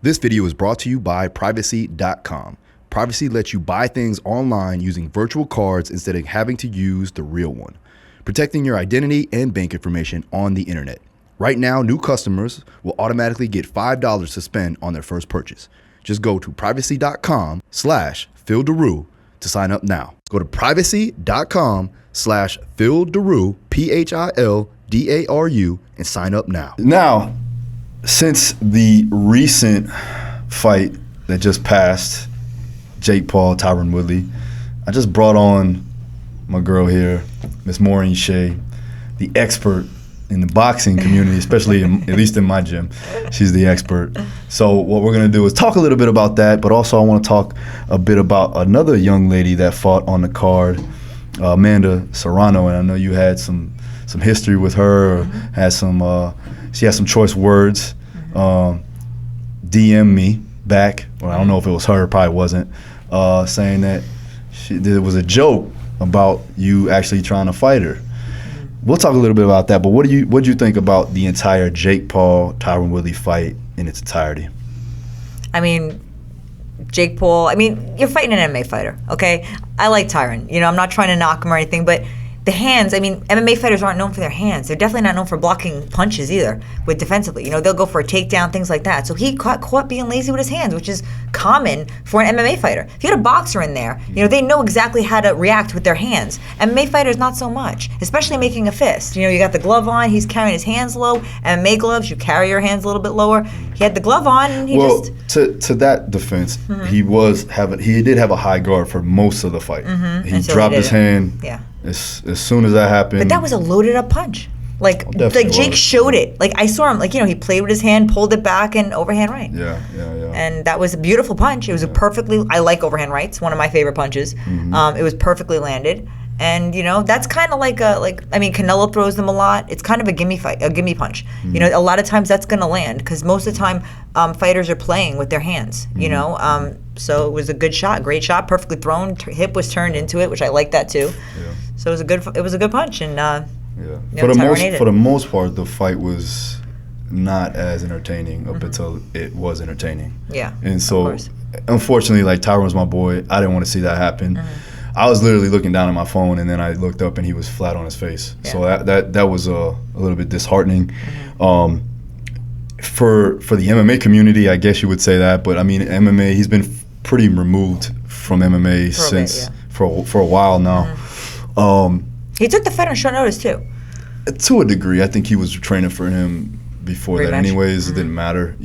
This video is brought to you by Privacy.com. Privacy lets you buy things online using virtual cards instead of having to use the real one, protecting your identity and bank information on the internet. Right now, new customers will automatically get $5 to spend on their first purchase. Just go to privacy.com/PhilDaru to sign up now. Go to privacy.com/PhilDaru, PhilDaru, and sign up now. Now, since the recent fight that just passed, Jake Paul, Tyron Woodley, I just brought on my girl here, Miss Maureen Shea, the expert in the boxing community, especially at least in my gym. She's the expert. So what we're gonna do is talk a little bit about that, but also I wanna talk a bit about another young lady that fought on the card, Amanda Serrano, and I know you had some history with her, had some, she had some choice words. DM me back, or I don't know if it was her, probably wasn't, saying that there was a joke about you actually trying to fight her. We'll talk a little bit about that, but what do you think about the entire Jake Paul, Tyron Woodley fight in its entirety? I mean, Jake Paul, you're fighting an MMA fighter, okay? I like Tyron. I'm not trying to knock him or anything, but the hands, MMA fighters aren't known for their hands. They're definitely not known for blocking punches either, with defensively. They'll go for a takedown, things like that. So he caught being lazy with his hands, which is common for an MMA fighter. If you had a boxer in there, they know exactly how to react with their hands. MMA fighters, not so much, especially making a fist. You got the glove on, he's carrying his hands low. MMA gloves, you carry your hands a little bit lower. He had the glove on, and to that defense, he did have a high guard for most of the fight. He dropped his hand. Yeah. As soon as that happened. But that was a loaded up punch. Like Jake showed it. I saw him, he played with his hand, pulled it back, and overhand right. Yeah. And that was a beautiful punch. It was I like overhand rights, one of my favorite punches. It was perfectly landed. And, that's kind of Canelo throws them a lot. It's kind of a gimme punch. A lot of times that's going to land because most of the time fighters are playing with their hands, So it was a good shot, great shot, perfectly thrown. Hip was turned into it, which I like that too. Yeah. So it was a good punch. And, for the most part, the fight was not as entertaining up until it was entertaining. Yeah, and so, unfortunately, Tyron's my boy. I didn't want to see that happen. I was literally looking down at my phone, and then I looked up, and he was flat on his face. Yeah. So that was a little bit disheartening. For the MMA community, I guess you would say that. But MMA, he's been pretty removed from MMA for a while now. He took the fight on short notice too. To a degree, I think he was training for him before that. Anyways, it didn't matter.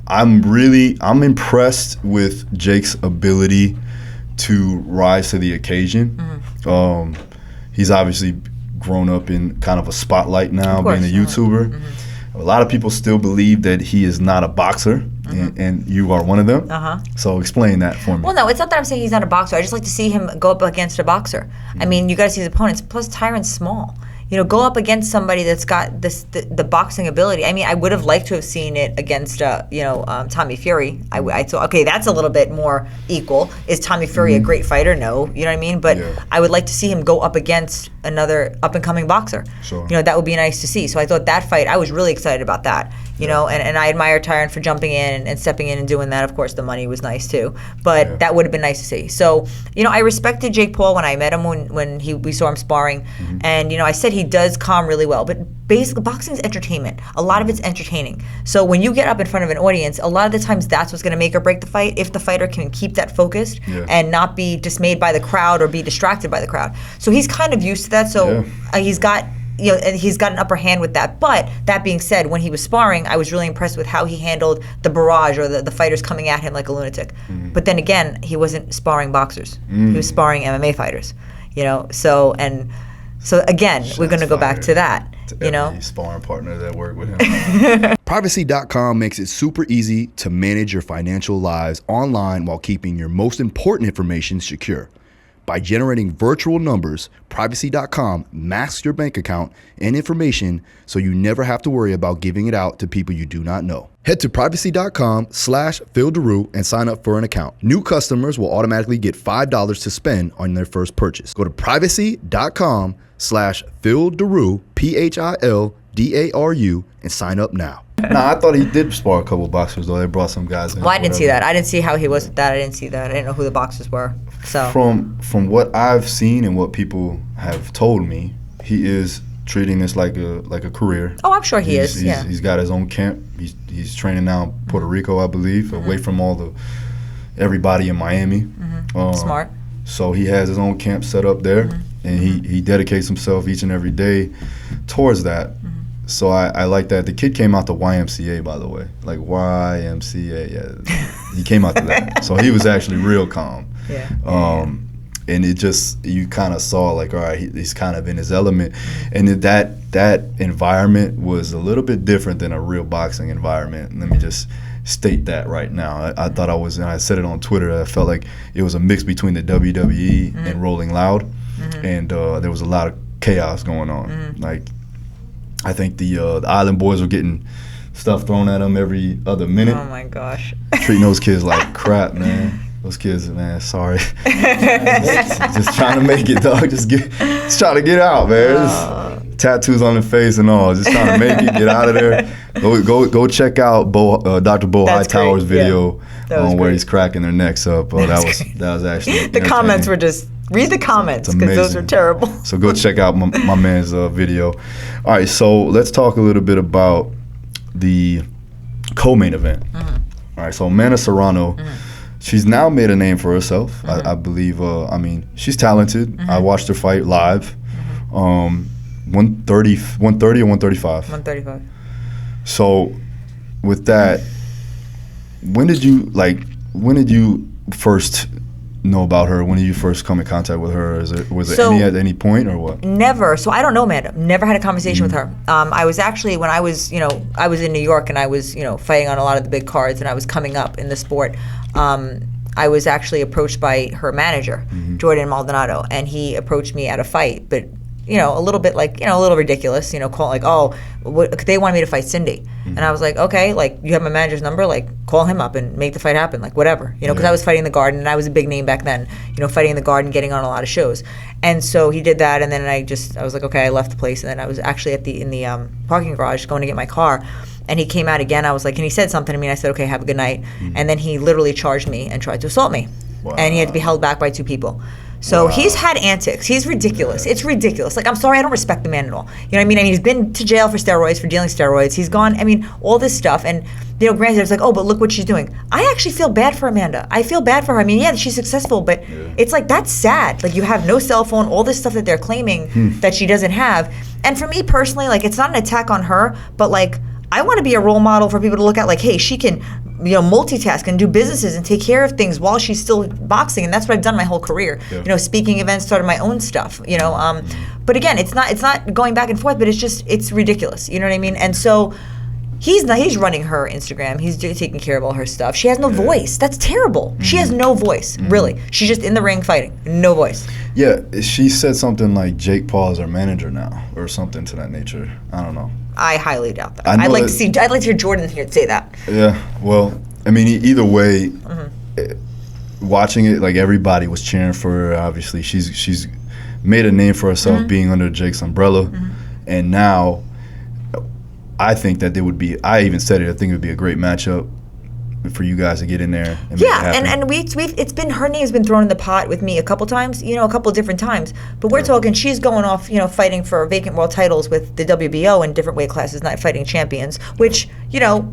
I'm impressed with Jake's ability to rise to the occasion. He's obviously grown up in kind of a spotlight now, being a YouTuber. A lot of people still believe that he is not a boxer, and you are one of them. So explain that for me. Well, no, it's not that I'm saying he's not a boxer. I just like to see him go up against a boxer. You got to see his opponents. Plus, Tyron's small. Go up against somebody that's got the boxing ability. I would have liked to have seen it against, Tommy Fury. I thought, okay, that's a little bit more equal. Is Tommy Fury a great fighter? No, you know what I mean? But I would like to see him go up against another up-and-coming boxer. Sure. That would be nice to see. So I thought that fight, I was really excited about that. And I admire Tyron for jumping in and stepping in and doing that. Of course, the money was nice too. But that would have been nice to see. So, I respected Jake Paul when I met him when we saw him sparring. And, I said he does calm really well. But basically, boxing is entertainment. A lot of it's entertaining. So when you get up in front of an audience, a lot of the times that's what's going to make or break the fight. If the fighter can keep that focused and not be dismayed by the crowd or be distracted by the crowd. So he's kind of used to that. So he's got... and he's got an upper hand with that. But that being said, when he was sparring, I was really impressed with how he handled the barrage or the fighters coming at him like a lunatic. But then again, he wasn't sparring boxers. He was sparring MMA fighters. So again, we're going to go back to that. Sparring partner that work with him. Privacy.com makes it super easy to manage your financial lives online while keeping your most important information secure. By generating virtual numbers, Privacy.com masks your bank account and information so you never have to worry about giving it out to people you do not know. Head to Privacy.com/PhilDaru and sign up for an account. New customers will automatically get $5 to spend on their first purchase. Go to Privacy.com/PhilDaru, PhilDaru, and sign up now. Nah, I thought he did spar a couple boxers though. They brought some guys in. Well, I didn't see that. I didn't see how he was with that. I didn't see that. I didn't know who the boxers were. So from what I've seen and what people have told me, he is treating this like a career. Oh, I'm sure he is. He's got his own camp. He's training now in Puerto Rico, I believe, away from everybody in Miami. Smart. So he has his own camp set up there, and he dedicates himself each and every day towards that. So I like that. The kid came out to YMCA, by the way, like YMCA. Yeah, he came out to that. So he was actually real calm. And it just, you kind of saw like, all right, he's kind of in his element, and that environment was a little bit different than a real boxing environment. Let me just state that right now. I thought and I said it on Twitter, I felt like it was a mix between the WWE and Rolling Loud, and there was a lot of chaos going on. Like, I think the Island Boys were getting stuff thrown at them every other minute. Oh my gosh. Treating those kids like crap, man. Those kids, man, sorry. just trying to make it, dog. Just trying to get out, man. Tattoos on the face and all. Just trying to make it, get out of there. Go check out Dr. Bo Hightower's video on where he's cracking their necks up. That was actually the comments were just, read the comments because those are terrible. So go check out my man's video. All right, so let's talk a little bit about the co-main event. All right, so Amanda Serrano, she's now made a name for herself. I believe, I mean, she's talented. I watched her fight live. 130 or 135? 135. So with that, when did you first know about her? When did you first come in contact with her? Was it any at any point or what? Never. So I don't know Amanda. Never had a conversation with her. I was actually, when I was in New York and I was, fighting on a lot of the big cards and I was coming up in the sport, I was actually approached by her manager, Jordan Maldonado, and he approached me at a fight, but a little bit like, a little ridiculous, call like, they wanted me to fight Cindy. And I was like, okay, like, you have my manager's number, like, call him up and make the fight happen, like, whatever, because I was fighting the Garden and I was a big name back then, fighting the Garden, getting on a lot of shows. And so he did that, and then I was like, okay, I left the place, and then I was actually in the parking garage going to get my car. And he came out again. I was like, and he said something to me. And I said, okay, have a good night. And then he literally charged me and tried to assault me. Wow. And he had to be held back by 2 people. So he's had antics. He's ridiculous. It's ridiculous. Like, I'm sorry, I don't respect the man at all. You know what I mean? I mean, he's been to jail for steroids, for dealing steroids. He's gone, all this stuff. And, granted, it's like, oh, but look what she's doing. I actually feel bad for Amanda. I feel bad for her. I mean, yeah, she's successful, but it's like, that's sad. Like, you have no cell phone, all this stuff that they're claiming that she doesn't have. And for me personally, like, it's not an attack on her, but, like, I want to be a role model for people to look at, like, hey, she can, multitask and do businesses and take care of things while she's still boxing, and that's what I've done my whole career. Speaking events, started my own stuff. But again, it's not going back and forth, but it's ridiculous. You know what I mean? And so he's running her Instagram. He's taking care of all her stuff. She has no voice. That's terrible. She has no voice, really. She's just in the ring fighting, no voice. Yeah, she said something like Jake Paul is her manager now, or something to that nature. I don't know. I highly doubt that. I'd like to hear Jordan here say that. Yeah, well, I mean, either way, watching it, like, everybody was cheering for her. Obviously, she's made a name for herself being under Jake's umbrella, and now I think that I even said it, I think it would be a great matchup for you guys to get in there and make it happen. And her name's been thrown in the pot with me a couple times, a couple different times. But we're talking, she's going off, fighting for vacant world titles with the WBO in different weight classes, not fighting champions, which,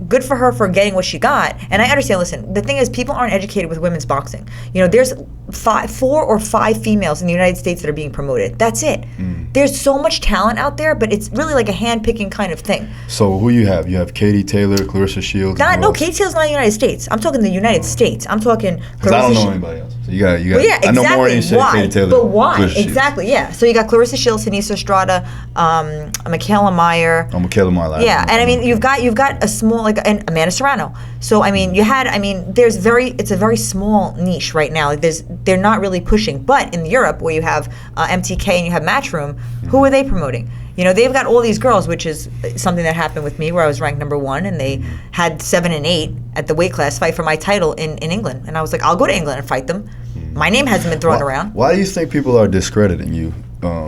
good for her for getting what she got. And I understand, listen, the thing is, people aren't educated with women's boxing. There's 4 or 5 females in the United States that are being promoted. That's it. There's so much talent out there, but it's really like a hand-picking kind of thing. So who you have? You have Katie Taylor, Clarissa Shields. No, Katie Taylor's not in the United States. I'm talking the United States. I'm talking. Because I don't know anybody else. So you got. Well, yeah, exactly. I know Maureen Shea, Katie Taylor. But why? Clarissa Exactly. Shields. Yeah. So you got Clarissa Shields, Denise Estrada, Michaela Meyer. Oh, Michaela Meyer. Yeah, and I mean, you've got a small and Amanda Serrano. So I mean, it's a very small niche right now. Like they're not really pushing. But in Europe, where you have MTK and you have Matchroom, who are they promoting? They've got all these girls, which is something that happened with me, where I was ranked number 1, and they had 7 and 8 at the weight class fight for my title in England. And I was like, I'll go to England and fight them. My name hasn't been thrown around. Why do you think people are discrediting you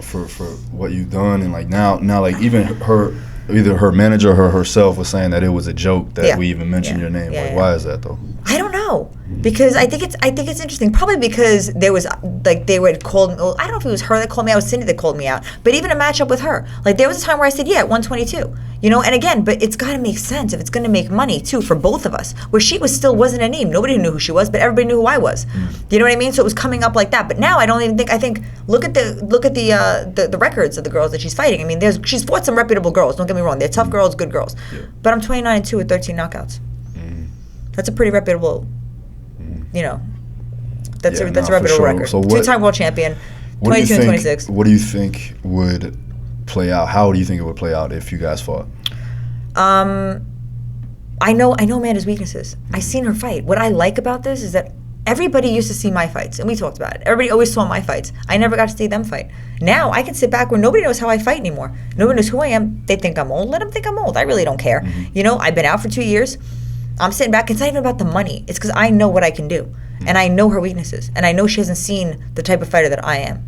for what you've done? And like now like even her either her manager or herself was saying that it was a joke that we even mentioned your name. Why is that though? I don't know, because I think it's interesting. Probably because there was they would called. Well, I don't know if it was her that called me out, or Cindy that called me out. But even a matchup with her, there was a time where I said, at 122. And again, but it's got to make sense if it's going to make money too for both of us. Where she wasn't a name. Nobody knew who she was, but everybody knew who I was. You know what I mean? So it was coming up like that. But now I don't even think. I think look at the records of the girls that she's fighting. I mean, she's fought some reputable girls. Don't get me wrong. They're tough girls, good girls. Yeah. But I'm 29-2 with 13 knockouts. That's a pretty reputable. That's a reputable record. So two-time world champion. 22 and 26. What do you think would play out? How do you think it would play out if you guys fought? I know Amanda's weaknesses. I seen her fight. What I like about this is that everybody used to see my fights, and we talked about it. Everybody always saw my fights. I never got to see them fight. Now I can sit back where nobody knows how I fight anymore. Nobody knows who I am. They think I'm old. Let them think I'm old. I really don't care. I've been out for 2 years. I'm sitting back. It's not even about the money. It's because I know what I can do. And I know her weaknesses. And I know she hasn't seen the type of fighter that I am.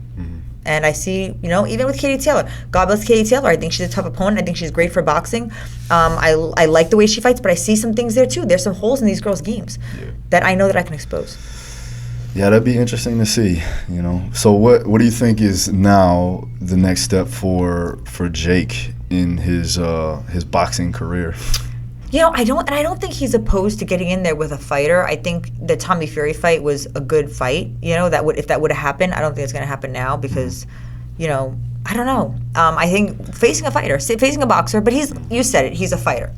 And I see, even with Katie Taylor. God bless Katie Taylor. I think she's a tough opponent. I think she's great for boxing. I like the way she fights, but I see some things there too. There's some holes in these girls' games that I know that I can expose. Yeah, that'd be interesting to see, So what do you think is now the next step for Jake in his boxing career? I don't think he's opposed to getting in there with a fighter. I think the Tommy Fury fight was a good fight. If that would have happened, I don't think it's going to happen now because, I don't know. I think facing a fighter, facing a boxer, but you said it, he's a fighter.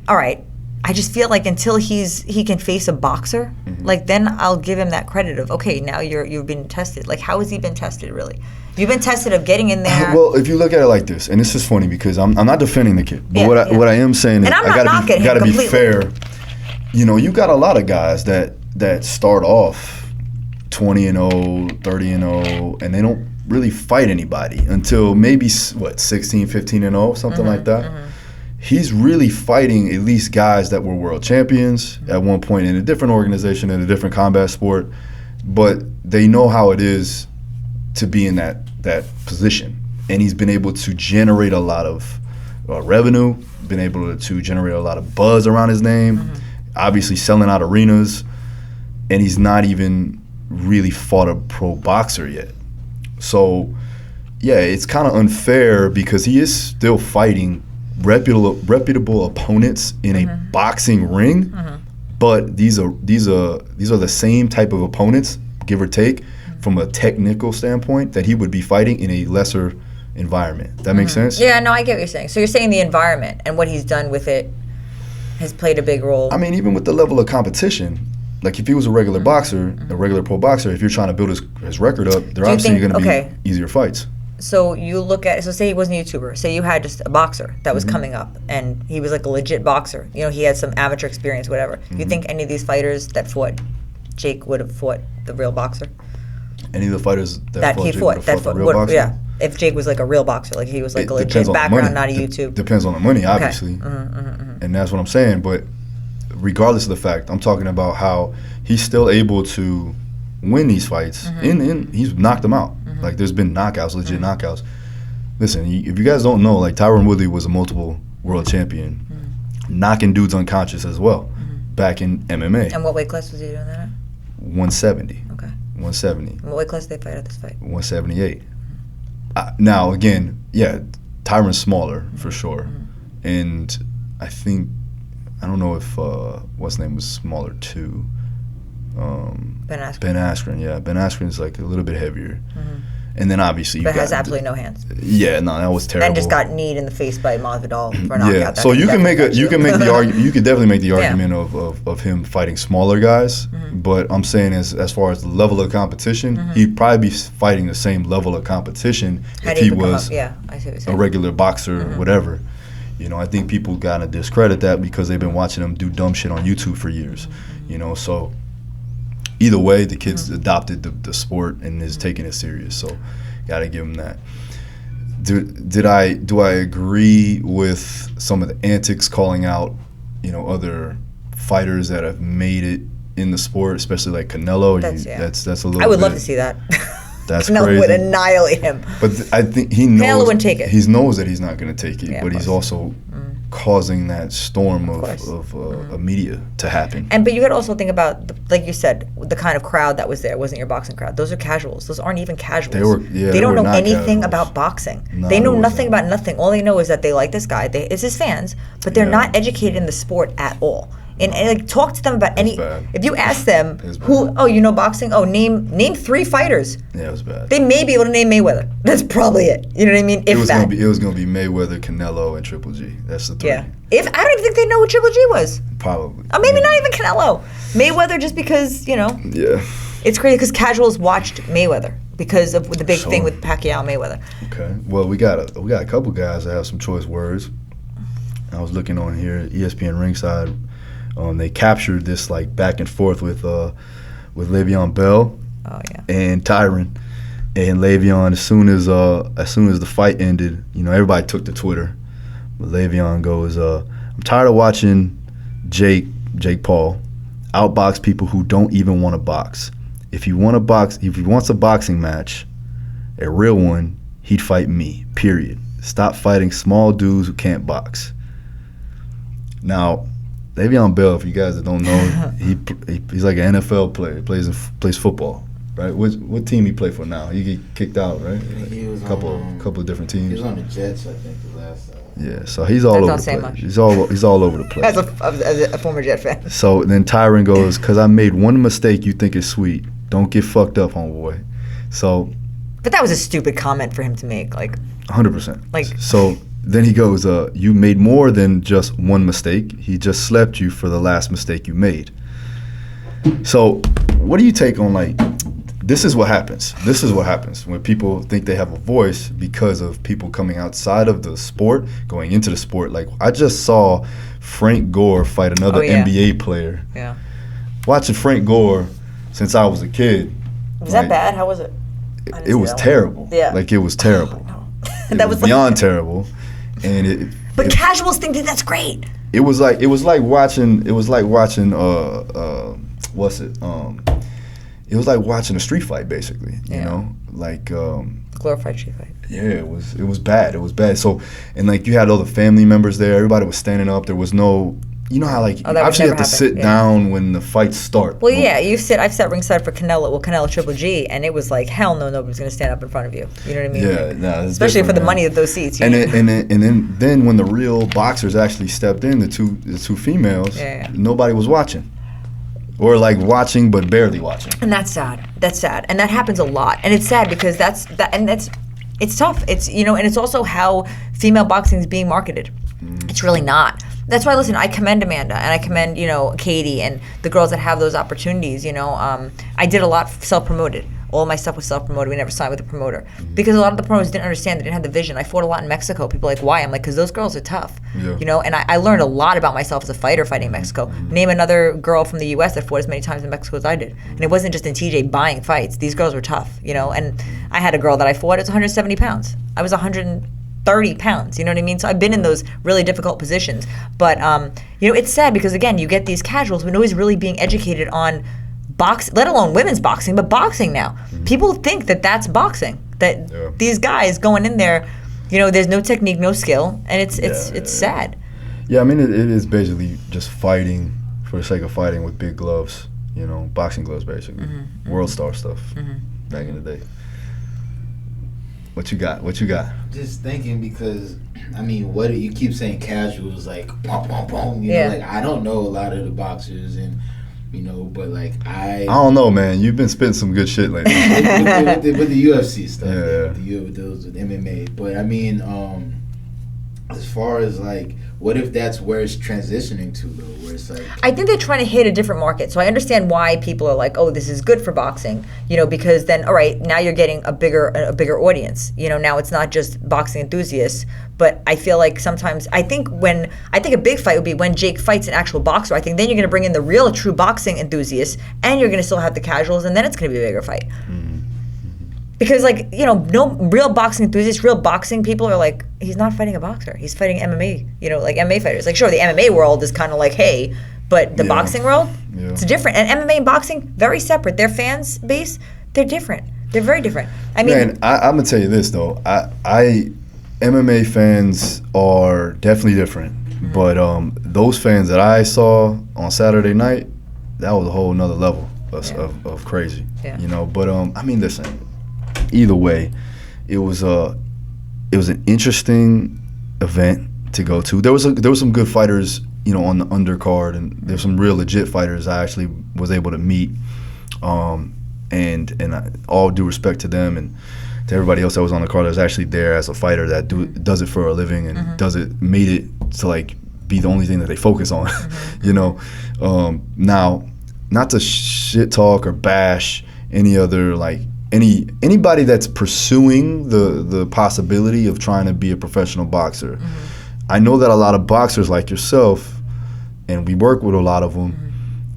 All right. I just feel like until he can face a boxer, then I'll give him that credit of, okay, now you've been tested. How has he been tested really? You've been tested of getting in there. Well, if you look at it like this, and this is funny because I'm not defending the kid, but what I am saying is I gotta be fair. You got a lot of guys that start off 20-0, 30-0, and they don't really fight anybody until maybe 16, 15-0, something like that. He's really fighting at least guys that were world champions at one point in a different organization, in a different combat sport, but they know how it is to be in that position. And he's been able to generate a lot of revenue, been able to generate a lot of buzz around his name, obviously selling out arenas, and he's not even really fought a pro boxer yet. So, yeah, it's kind of unfair because he is still fighting reputable opponents in a boxing ring, but these are the same type of opponents, give or take, from a technical standpoint that he would be fighting in a lesser environment. That makes sense? Yeah, no, I get what you're saying. So you're saying the environment and what he's done with it has played a big role. I mean, even with the level of competition, if he was a regular boxer, a regular pro boxer, if you're trying to build his record up, they're obviously going to be easier fights. So you look at, say he wasn't a YouTuber, say you had just a boxer that was coming up and he was a legit boxer, he had some amateur experience, whatever. You think any of these fighters that fought Jake would have fought the real boxer? Any of the fighters that fought Jake would have fought the real boxer? Yeah, if Jake was a real boxer, he was a legit background, not a YouTube. Depends on the money, obviously. And that's what I'm saying, but regardless of the fact, I'm talking about how he's still able to win these fights, and he's knocked them out. There's been knockouts, legit knockouts. Listen, if you guys don't know, Tyron Woodley was a multiple world champion, knocking dudes unconscious as well, back in MMA. And what weight class was he doing that at? 170. Okay. 170. And what weight class did they fight at this fight? 178. Now, again, Tyron's smaller for sure. And I don't know if, what's his name was smaller too. Ben Askren. Ben Askren, yeah. Ben Askren's a little bit heavier. And then obviously but has absolutely no hands. Yeah, no, that was terrible. And just got kneed in the face by Masvidal for a knockout. Yeah, so you can the argument. You could definitely make the argument of him fighting smaller guys. But I'm saying as far as the level of competition, he'd probably be fighting the same level of competition if he was a regular boxer or whatever. I think people gotta discredit that because they've been watching him do dumb shit on YouTube for years. So. Either way, the kid's adopted the sport and is taking it serious. So, gotta give him that. Do I agree with some of the antics calling out, other fighters that have made it in the sport, especially like Canelo? That's a little. I would love to see that. That's Canelo crazy. would annihilate him. But I think he knows. Canelo wouldn't take it. He knows that he's not going to take it, Yeah, but of he's course. also causing that storm course. of media to happen. But you got to also think about, like you said, the kind of crowd that was there. It wasn't your boxing crowd. Those are casuals. Those aren't even casuals. They don't know anything about boxing. No, they know it nothing wasn't. about nothing. All they know is that they like this guy. It's his fans, but they're not educated in the sport at all. And like, talk to them about any. bad. If you ask them It's who, bad. oh, you know boxing? Oh, name 3 fighters. Yeah, it was bad. They may be able to name Mayweather. That's probably it. You know what I mean? It If was that. gonna be Mayweather, Canelo, and Triple G. That's the 3. Yeah. If I don't even think they know who Triple G was. Probably. Or maybe not even Canelo. Mayweather, just because Yeah. it's crazy because casuals watched Mayweather because of the big Sure. thing with Pacquiao and Mayweather. Okay. Well, we got a couple guys that have some choice words. I was looking on here, ESPN Ringside. They captured this like back and forth with Le'Veon Bell Oh yeah. and Tyron. And Le'Veon, as soon as the fight ended, everybody took to Twitter. But Le'Veon goes, "I'm tired of watching Jake Paul outbox people who don't even want to box. If he wants a boxing match, a real one, he'd fight me. Period. Stop fighting small dudes who can't box." Now, Le'Veon Bell, for you guys that don't know, he's like an NFL player. He plays football, right? What team he play for now? He get kicked out, right? He was a couple of different teams. He was on the Jets, I think, the last time. Yeah, so he's all That over don't the say place. much. He's all over the place. As a former Jet fan. So then Tyron goes, "'Cause I made one mistake you think is sweet. Don't get fucked up, homeboy." So But that was a stupid comment for him to make. Like, 100%. Like- So then he goes, "You made more than just one mistake. He just slept you for the last mistake you made." So what do you take on like? This is what happens. This is what happens when people think they have a voice because of people coming outside of the sport, going into the sport. Like I just saw Frank Gore fight another Oh, yeah. NBA player. yeah. Watching Frank Gore since I was a kid. Was like, that bad? How was it? It was terrible. Yeah. Like it was terrible. It That was was like- beyond terrible. And But casuals think that that's great. it was like watching what's it? It was like watching a street fight basically, you Yeah. know? Like Glorified street fight. yeah, it was bad. It was bad. So and like you had all the family members there, everybody was standing up. There was no how like Oh, that would obviously you have never to happen. sit Yeah. down when the fights start. Well, yeah, I've sat ringside for Canelo Triple G, and it was like, hell no, nobody's going to stand up in front of you. You know what I mean? Yeah, Like, nah, it's especially for different, the man. money of those seats. you And know? then when the real boxers actually stepped in, the two females, Yeah. nobody was watching, or like watching but barely watching. And that's sad. That's sad. And that happens a lot. And it's sad because it's tough. It's, and it's also how female boxing is being marketed. It's really not. That's why, listen, I commend Amanda and I commend, Katie and the girls that have those opportunities, I did a lot self-promoted. All my stuff was self-promoted. We never signed with a promoter. Because a lot of the promoters didn't understand. They didn't have the vision. I fought a lot in Mexico. People are like, why? I'm like, because those girls are tough. Yeah. And I learned a lot about myself as a fighter fighting in Mexico. Name another girl from the U.S. that fought as many times in Mexico as I did. And it wasn't just in TJ buying fights. These girls were tough, And I had a girl that I fought. It's 170 pounds. I was 130 pounds. You know what I mean? So I've been in those really difficult positions. But, it's sad because, again, you get these casuals, but nobody's really being educated on let alone women's boxing, but boxing now. People think that that's boxing. That these guys going in there, there's no technique, no skill, and it's sad. Yeah, I mean it is basically just fighting for the sake of fighting with big gloves, boxing gloves basically, world star stuff back in the day. What you got? Just thinking because, what you keep saying casuals, like, boom, boom, boom. I don't know a lot of the boxers and, but like I don't know, man. You've been spitting some good shit lately. with the UFC stuff, Yeah. with MMA. But as far as like, what if that's where it's transitioning to though? Where it's like, I think they're trying to hit a different market. So I understand why people are like, oh, this is good for boxing, because then, all right, now you're getting a bigger audience. Now it's not just boxing enthusiasts. But I feel like sometimes, I think a big fight would be when Jake fights an actual boxer. I think then you're going to bring in the real, true boxing enthusiasts, and you're going to still have the casuals, and then it's going to be a bigger fight. Because, no real boxing enthusiasts, real boxing people are like, he's not fighting a boxer. He's fighting MMA, like MMA fighters. Like, sure, the MMA world is kind of like, hey, but the boxing world, it's different. And MMA and boxing, very separate. Their fans base, they're different. They're very different. I mean, man, I'm gonna tell you this though. MMA fans are definitely different, but those fans that I saw on Saturday night, that was a whole nother level of crazy. Yeah. You know, but I mean, listen. Either way, it was an interesting event to go to. There was some good fighters, you know, on the undercard, and there's some real legit fighters I actually was able to meet. And all due respect to them and to everybody else that was on the card that was actually there as a fighter that does it for a living and made it to like be the only thing that they focus on, you know. Now, not to shit talk or bash any other like anybody that's pursuing the possibility of trying to be a professional boxer. I know that a lot of boxers like yourself, and we work with a lot of them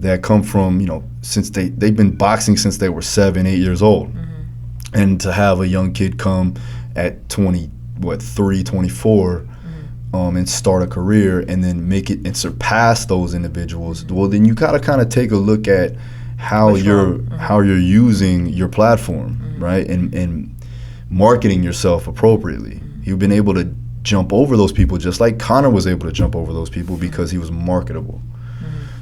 that come from, you know, since they've been boxing since they were 7, 8 years old. And to have a young kid come at 23, 24 and start a career and then make it and surpass those individuals, well, then you gotta kind of take a look at how you're using your platform, right? And marketing yourself appropriately. You've been able to jump over those people just like Conor was able to jump over those people because he was marketable.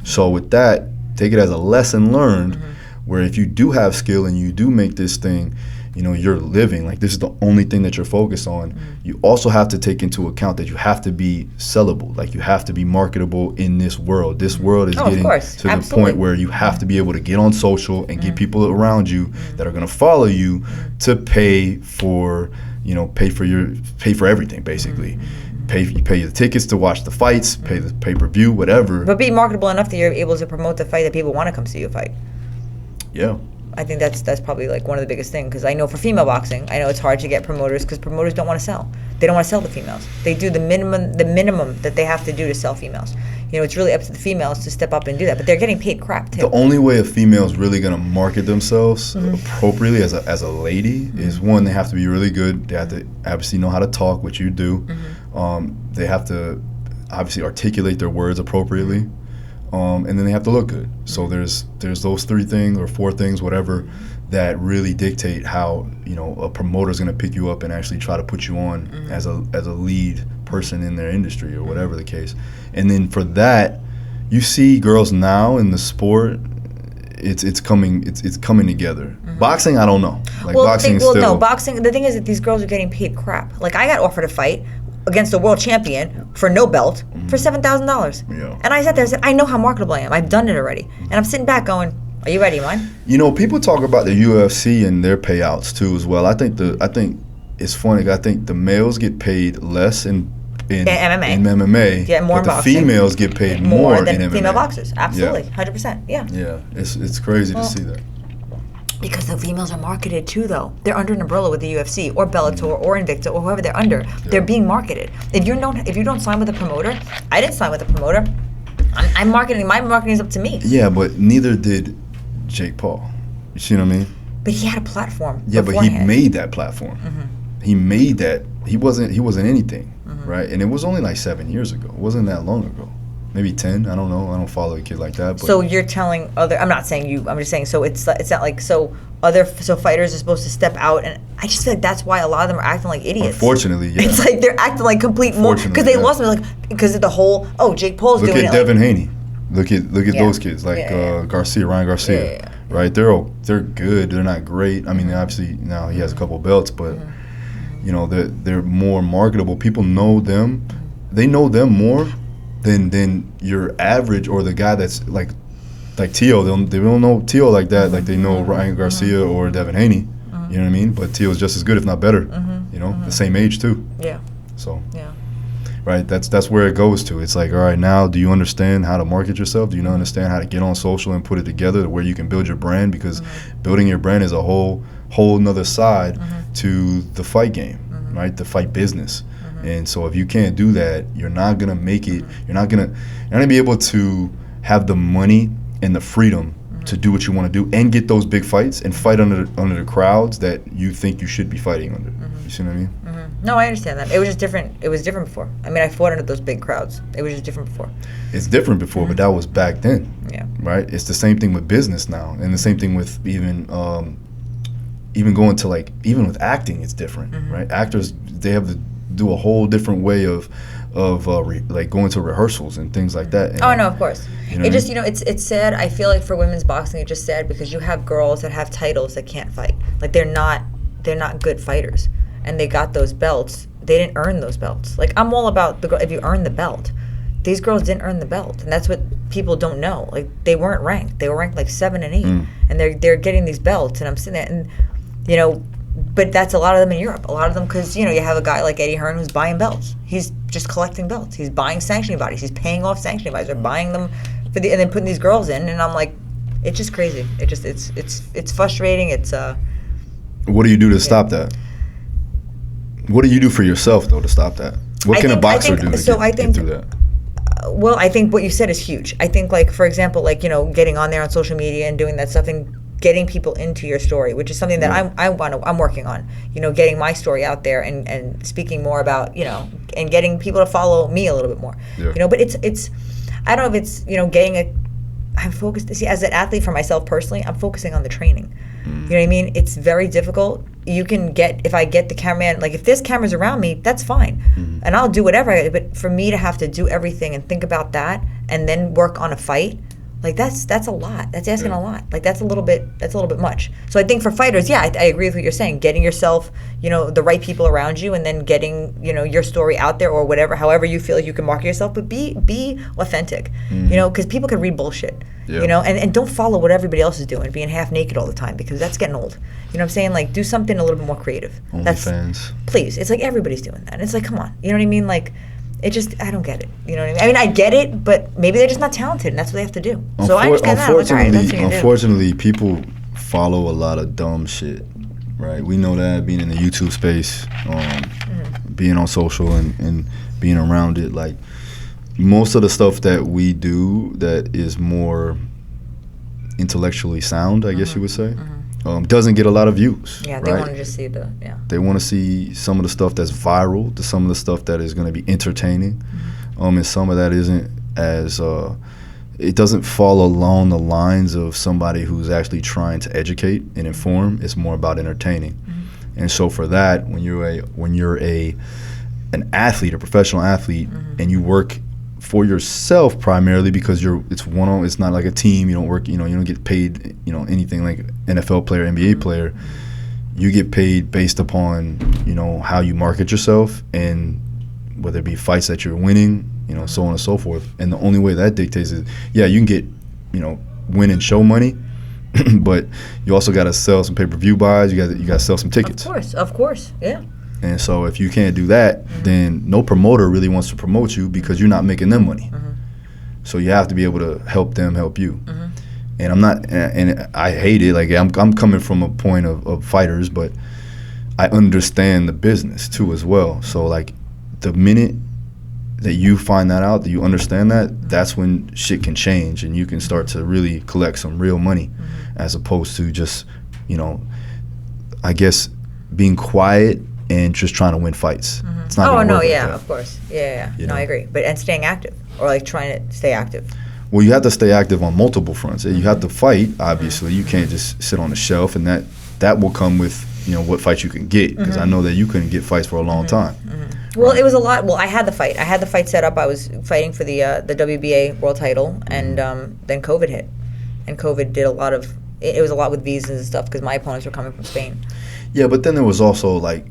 So with that, take it as a lesson learned where if you do have skill and you do make this thing, you know, you're living, like this is the only thing that you're focused on, you also have to take into account that you have to be sellable, like you have to be marketable in this world. This world is getting to the point where you have to be able to get on social and get people around you that are going to follow you to pay for, you know, pay for everything basically. You pay the tickets to watch the fights, pay the pay-per-view, whatever. But be marketable enough that you're able to promote the fight that people want to come see you fight. Yeah. I think that's probably like one of the biggest things, because I know for female boxing, I know it's hard to get promoters because promoters don't want to sell. They don't want to sell the females. They do the minimum that they have to do to sell females. You know, it's really up to the females to step up and do that, but they're getting paid crap too. The only way a female is really going to market themselves appropriately as a lady is, one, they have to be really good. They have to obviously know how to talk, which you do. They have to obviously articulate their words appropriately. And then they have to look good. So there's those 3 things or 4 things, whatever, that really dictate how, you know, a promoter's going to pick you up and actually try to put you on as a lead person in their industry or whatever the case. And then for that, you see girls now in the sport, it's coming together. Boxing, I don't know. Like boxing. The thing is that these girls are getting paid crap. Like I got offered a fight against a world champion for no belt for $7,000. Yeah. And I sat there and said, I know how marketable I am. I've done it already. And I'm sitting back going, are you ready, man? You know, people talk about the UFC and their payouts too as well. I think it's funny. I think the males get paid less in MMA. Yeah, more in boxing. The females get paid more than in MMA. Female boxers. Absolutely. 100%. Yeah. Yeah. It's crazy to see that. Because the females are marketed too, though. They're under an umbrella with the UFC or Bellator or Invicta or whoever they're under. Yeah. They're being marketed. If you don't sign with a promoter, I didn't sign with a promoter. I'm marketing. My marketing is up to me. Yeah, but neither did Jake Paul. You see what I mean? But he had a platform. Yeah, beforehand. But he made that platform. He made that. He wasn't anything, right? And it was only like 7 years ago. It wasn't that long ago. Maybe 10. I don't know. I don't follow a kid like that. But so you're telling other. I'm not saying you. I'm just saying. So it's not like so fighters are supposed to step out, and I just feel like that's why a lot of them are acting like idiots. Unfortunately, yeah. It's like they're acting like complete more because they lost me. Like because of the whole. Oh, Jake Paul's doing it. Look at Devin Haney. Look at those kids like Ryan Garcia. Right? They're good. They're not great. I mean, obviously now he has a couple belts, but you know they're more marketable. People know them. They know them more than your average or the guy that's like Tio. They don't know Tio like that. Like they know Ryan Garcia or Devin Haney. You know what I mean? But Tio's just as good, if not better. You know, the same age too. Yeah. So. Yeah. Right. That's where it goes to. It's like, all right, now do you understand how to market yourself? Do you understand how to get on social and put it together to where you can build your brand? Because building your brand is a whole nother side to the fight game, right? The fight business. And so if you can't do that, you're not gonna make it. You're not gonna be able to have the money and the freedom to do what you want to do and get those big fights and fight under the crowds that you think you should be fighting under. You see what I mean? No, I understand that. It was just different. It was different before. I mean, I fought under those big crowds. It was just different before. It's different before, but that was back then. Yeah. Right. It's the same thing with business now, and the same thing with even even going to like, even with acting, it's different, right? Actors, they have to do a whole different way of like going to rehearsals and things like that. And, oh no, of course. You know It just, it's sad. I feel like for women's boxing, it's just sad because you have girls that have titles that can't fight. Like they're not good fighters, and they got those belts. They didn't earn those belts. Like I'm all about if you earn the belt. These girls didn't earn the belt, and that's what people don't know. Like they weren't ranked. They were ranked like 7 and 8, and they're getting these belts, and I'm sitting there, and but that's a lot of them in Europe. A lot of them because you have a guy like Eddie Hearn who's buying belts. He's just collecting belts. He's buying sanctioning bodies. He's paying off sanctioning bodies. They're buying them and then putting these girls in, and I'm like, it's just crazy. It's frustrating. It's What do you do to stop that? What do you do for yourself though to stop that? What can a boxer do to get through that? Well, I think what you said is huge. I think, like, for example, like, getting on there on social media and doing that stuff and getting people into your story, which is something that I'm working on, getting my story out there and speaking more about, and getting people to follow me a little bit more, but it's, I don't know if it's, I'm focused, see, as an athlete for myself personally, I'm focusing on the training. You know what I mean? It's very difficult. You can if I get the cameraman, like if there's cameras around me, that's fine. And I'll do whatever, but for me to have to do everything and think about that and then work on a fight, like that's a lot. That's asking a lot. Like that's a little bit much. So I think for fighters, I agree with what you're saying. Getting yourself, the right people around you, and then getting, your story out there or whatever, however you feel like you can market yourself, but be authentic, because people can read bullshit, and don't follow what everybody else is doing, being half naked all the time, because that's getting old. You know what I'm saying? Like do something a little bit more creative. OnlyFans. Please. It's like everybody's doing that. And it's like, come on. You know what I mean? Like, I don't get it. You know what I mean? I mean, I get it, but maybe they're just not talented, and that's what they have to do. So I understand that. I'm like, all right, that's what you unfortunately, people follow a lot of dumb shit, right? We know that, being in the YouTube space, being on social and being around it. Like, most of the stuff that we do that is more intellectually sound, I guess you would say, doesn't get a lot of views. Yeah, they want to just see They want to see some of the stuff that's viral, some of the stuff that is going to be entertaining, and some of that isn't as it doesn't fall along the lines of somebody who's actually trying to educate and inform. It's more about entertaining. And so for that, when you're an athlete, a professional athlete, and you work for yourself primarily, because it's not like a team. You don't work, you don't get paid, anything like NFL player, NBA player. You get paid based upon, how you market yourself, and whether it be fights that you're winning, so on and so forth. And the only way that dictates is, you can get, win and show money, but you also got to sell some pay-per-view buys. You got to sell some tickets. Of course, yeah. And so if you can't do that, then no promoter really wants to promote you, because you're not making them money. So you have to be able to help them help you. And I'm not, and I hate it. Like I'm coming from a point of fighters, but I understand the business too as well. So like the minute that you find that out, that you understand that, that's when shit can change and you can start to really collect some real money, as opposed to just, I guess being quiet and just trying to win fights. It's not gonna work like that. Of course. Yeah. I agree. And staying active, or like trying to stay active. Well, you have to stay active on multiple fronts. You have to fight, obviously. You can't just sit on the shelf, and that will come with, what fights you can get, because I know that you couldn't get fights for a long time. Well, it was a lot. Well, I had the fight set up. I was fighting for the WBA world title, and then COVID hit. And COVID did a lot of, it was a lot with visas and stuff, because my opponents were coming from Spain. Yeah, but then there was also like,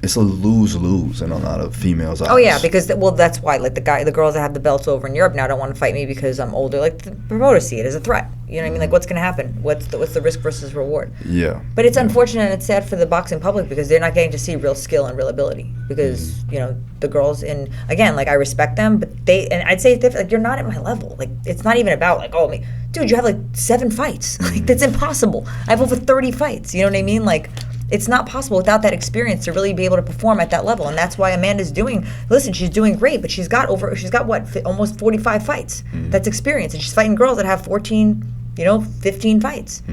it's a lose-lose in a lot of females' eyes. Oh yeah, because that's why, like the girls that have the belts over in Europe now don't want to fight me because I'm older. Like the promoters see it as a threat. You know what I mean? Like, what's going to happen? What's the risk versus reward? Yeah. But it's unfortunate and it's sad for the boxing public, because they're not getting to see real skill and real ability. Because the girls again, like I respect them, but and I'd say like you're not at my level. Like it's not even about like, oh, dude, you have like 7 fights. Like that's impossible. I have over 30 fights. You know what I mean? Like, it's not possible without that experience to really be able to perform at that level, and that's why Amanda's she's doing great, but she's got what, almost 45 fights. That's experience, and she's fighting girls that have 14, 15 fights. I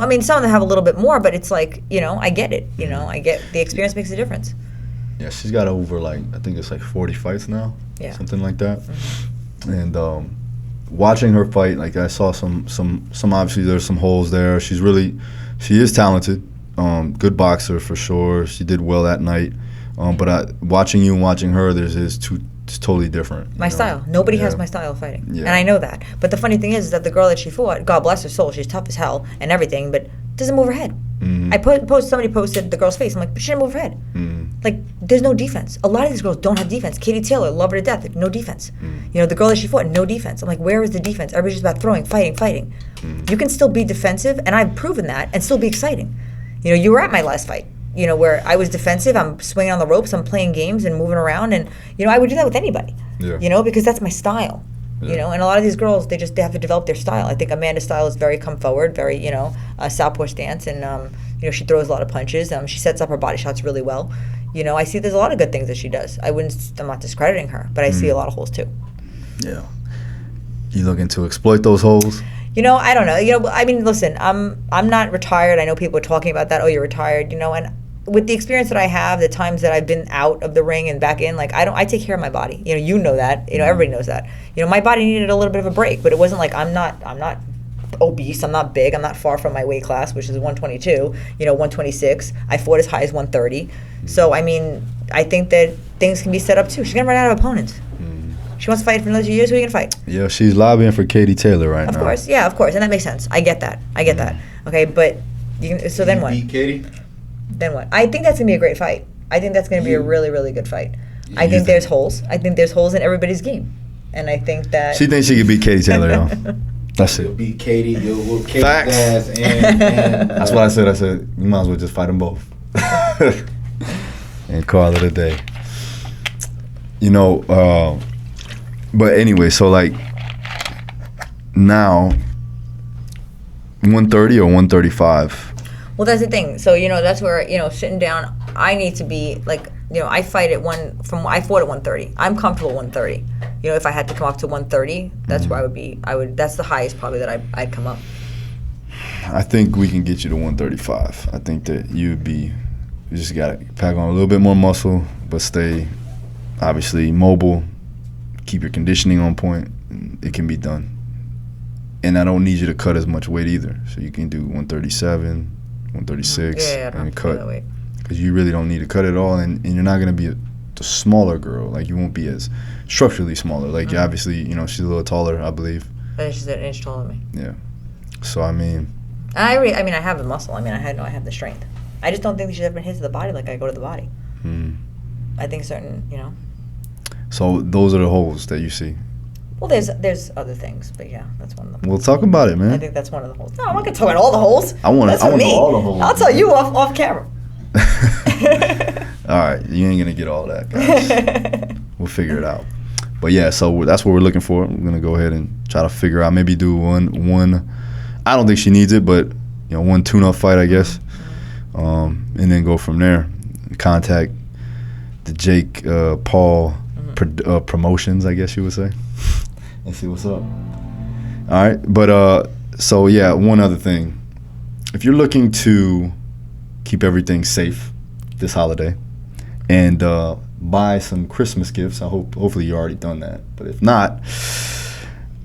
mean, some of them have a little bit more, but it's like, I get it. I get the experience makes a difference. Yeah, she's got over I think it's 40 fights now. Yeah, something like that. And watching her fight, like I saw some obviously there's some holes there. She's She is talented. Good boxer for sure. She did well that night. But watching you and watching her, it's totally different. My style. Nobody has my style of fighting. Yeah. And I know that. But the funny thing is that the girl that she fought, God bless her soul, she's tough as hell and everything, but doesn't move her head. Somebody posted the girl's face. I'm like, but she didn't move her head. Like, there's no defense. A lot of these girls don't have defense. Katie Taylor, love her to death, no defense. You know, the girl that she fought, no defense. I'm like, where is the defense? Everybody's just about throwing, fighting. You can still be defensive, and I've proven that, and still be exciting. You know, you were at my last fight, you know, where I was defensive, I'm swinging on the ropes, I'm playing games and moving around, and, you know, I would do that with anybody, you know, because that's my style. You know, and a lot of these girls, they have to develop their style. I think Amanda's style is very come forward, very, you know, southpaw stance, and, you know, she throws a lot of punches. She sets up her body shots really well. You know, I see there's a lot of good things that she does. I'm not discrediting her, but I see a lot of holes too. Yeah. You looking to exploit those holes? You know, I don't know. You know, I mean, listen, I'm not retired. I know people are talking about that. Oh, you're retired. You know, and with the experience that I have, the times that I've been out of the ring and back in, like I take care of my body. You know that. You know, everybody knows that. You know, my body needed a little bit of a break, but it wasn't like I'm not obese. I'm not big. I'm not far from my weight class, which is 122. You know, 126. I fought as high as 130. So I mean, I think that things can be set up too. She's gonna run out of opponents. She wants to fight for another 2 years. Who are you gonna fight? Yeah, she's lobbying for Katie Taylor right now. Of course, yeah, of course, and that makes sense. I get that. Okay, but so then what? Beat Katie? Then what? I think that's gonna be a great fight. I think that's gonna be a really, really good fight. I think there's holes. I think there's holes in everybody's game, and I think that she thinks she could beat Katie Taylor. Though. That's You'll it. beat Katie. You'll whoop Katie's Facts. ass. And That's what I said. I said you might as well just fight them both and call it a day. You know. But anyway, so like now, 130 or 135. Well, that's the thing. So, you know, that's where, you know, sitting down, I need to be like, you know, I fought at 130. I'm comfortable at 130. You know, if I had to come up to 130, that's where that's the highest probably that I'd come up. I think we can get you to 135. I think that you just got to pack on a little bit more muscle, but stay obviously mobile, keep your conditioning on point. It can be done. And I don't need you to cut as much weight either. So you can do 137, 136, and cut. Because you really don't need to cut it all, and you're not going to be the smaller girl. Like, you won't be as structurally smaller. Like, you obviously, you know, she's a little taller, I believe. And she's an inch taller than me. Yeah. So, I mean. I have the muscle. I have the strength. I just don't think she's ever been hit to the body like I go to the body. I think certain, you know. So, those are the holes that you see. Well, there's other things, but yeah, that's one of them. We'll talk about it, man. I think that's one of the holes. No, I'm not gonna talk about all the holes. I want to know all the holes. I'll tell you off camera. All right, you ain't gonna get all that, guys. We'll figure it out. But yeah, so that's what we're looking for. We're gonna go ahead and try to figure out, maybe do one. I don't think she needs it, but you know, one tune-up fight, I guess, and then go from there. Contact the Jake Paul promotions, I guess you would say, and see what's up. All right, but so yeah, one other thing. If you're looking to keep everything safe this holiday and buy some Christmas gifts, hopefully you already done that. But if not,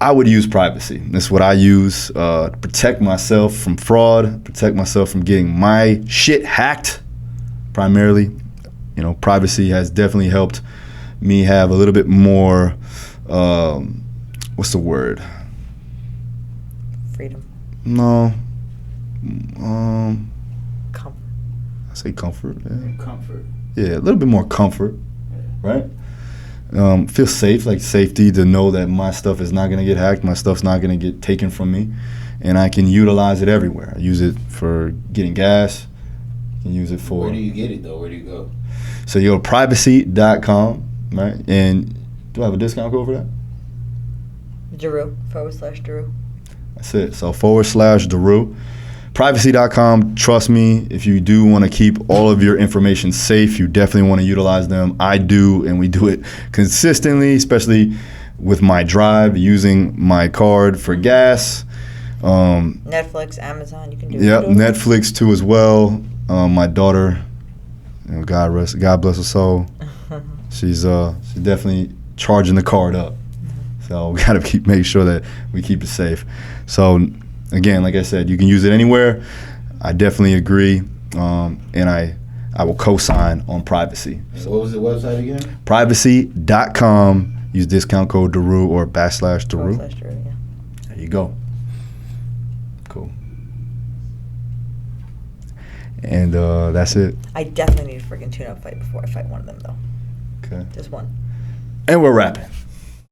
I would use privacy. That's what I use to protect myself from fraud, protect myself from getting my shit hacked. Primarily, you know, privacy has definitely helped me have a little bit more. What's the word? Freedom. No. Comfort. I say comfort. Yeah. Comfort. Yeah, a little bit more comfort, right? Feel safe, like safety to know that my stuff is not going to get hacked, my stuff's not going to get taken from me, and I can utilize it everywhere. I use it for getting gas. I can use it for... Where do you get it, though? Where do you go? So you go to privacy.com, right? And do I have a discount code for that? Daru, /Daru. That's it. So /Daru. Privacy.com, trust me, if you do want to keep all of your information safe, you definitely want to utilize them. I do, and we do it consistently, especially with my drive, using my card for gas. Netflix, Amazon, you can do it. Yep, Netflix too as well. My daughter, you know, God bless her soul. She's definitely charging the card up. So we got to make sure that we keep it safe. So again, like I said, you can use it anywhere. I definitely agree, and I will co-sign on privacy. So what was the website again? Privacy.com. Use discount code Daru or /Daru. /Daru, yeah. There you go. Cool. And that's it. I definitely need a freaking tune-up fight before I fight one of them, though. Okay. Just one. And we're wrapping.